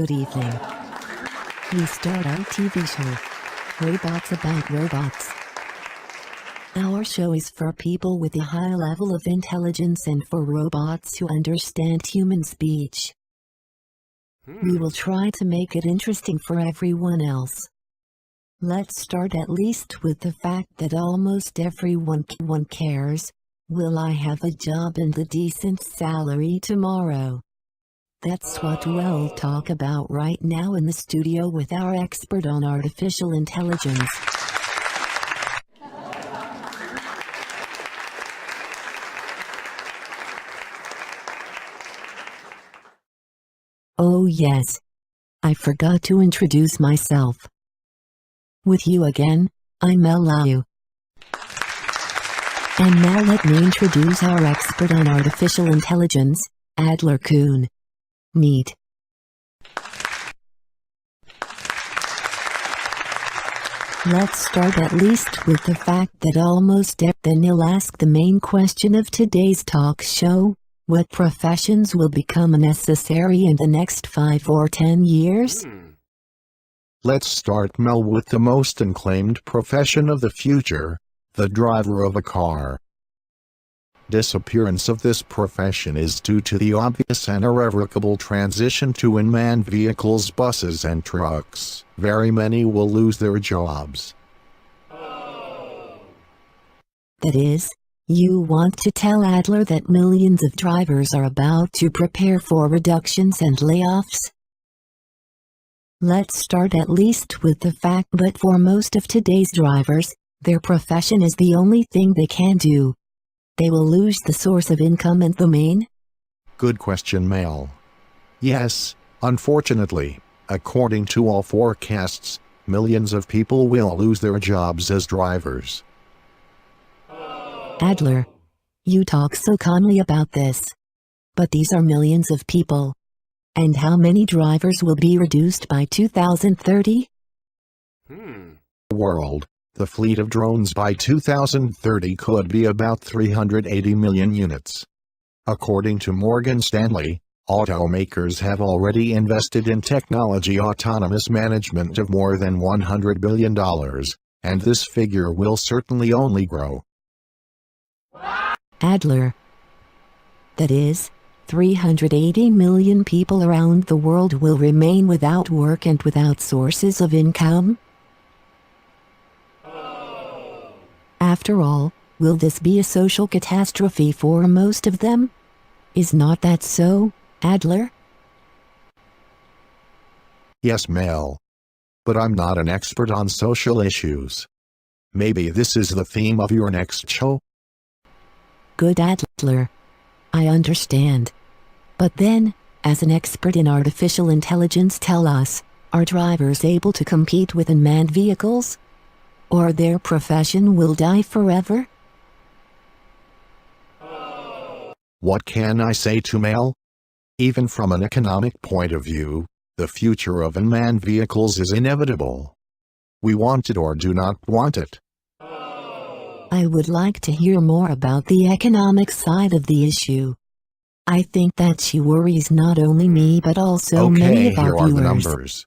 Good evening. We start our TV show, Robots About Robots. Our show is for people with a high level of intelligence and for robots who understand human speech. We will try to make it interesting for everyone else. Let's start at least with the fact that almost everyone cares, will I have a job and a decent salary tomorrow? That's what we'll talk about right now in the studio with our expert on artificial intelligence. Oh yes. I forgot to introduce myself. With you again, I'm Mel Lau. And now let me introduce our expert on artificial intelligence, Adler Kuhn. Meet. Let's start at least with the fact that then he'll ask the main question of today's talk show. What professions will become necessary in the next 5 or 10 years? Let's start, Mel, with the most acclaimed profession of the future, the driver of a car. Disappearance of this profession is due to the obvious and irrevocable transition to unmanned vehicles, buses and trucks. Very many will lose their jobs. That is, you want to tell Adler that millions of drivers are about to prepare for reductions and layoffs? Let's start at least with the fact that for most of today's drivers, their profession is the only thing they can do. They will lose the source of income and the main? Good question, Mel. Yes, unfortunately, according to all forecasts, millions of people will lose their jobs as drivers. Adler, you talk so calmly about this. But these are millions of people. And how many drivers will be reduced by 2030? World. The fleet of drones by 2030 could be about 380 million units. According to Morgan Stanley, automakers have already invested in technology autonomous management of more than $100 billion, and this figure will certainly only grow. Adler. That is, 380 million people around the world will remain without work and without sources of income? After all, will this be a social catastrophe for most of them? Is not that so, Adler? Yes, Mel. But I'm not an expert on social issues. Maybe this is the theme of your next show? Good, Adler. I understand. But then, as an expert in artificial intelligence, tell us, are drivers able to compete with unmanned vehicles? Or their profession will die forever? What can I say to Mel? Even from an economic point of view, the future of unmanned vehicles is inevitable. We want it or do not want it. I would like to hear more about the economic side of the issue. I think that she worries not only me but also many of our here are viewers. the numbers.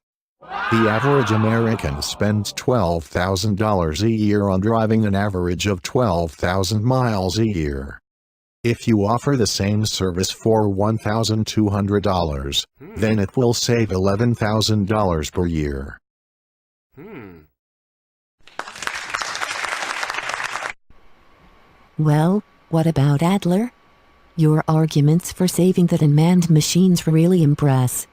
The average American spends $12,000 a year on driving, an average of 12,000 miles a year. If you offer the same service for $1,200, then it will save $11,000 per year. Well, what about Adler? Your arguments for saving that unmanned machines really impress.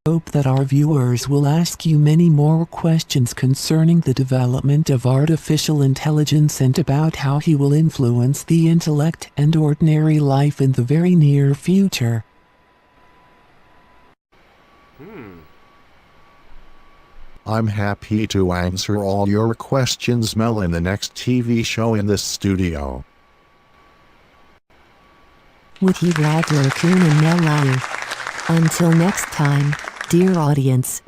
Hope that our viewers will ask you many more questions concerning the development of artificial intelligence and about how he will influence the intellect and ordinary life in the very near future. I'm happy to answer all your questions, Mel, in the next TV show in this studio. With you, Adler Kuhn and Mel Lau. Until next time, dear audience.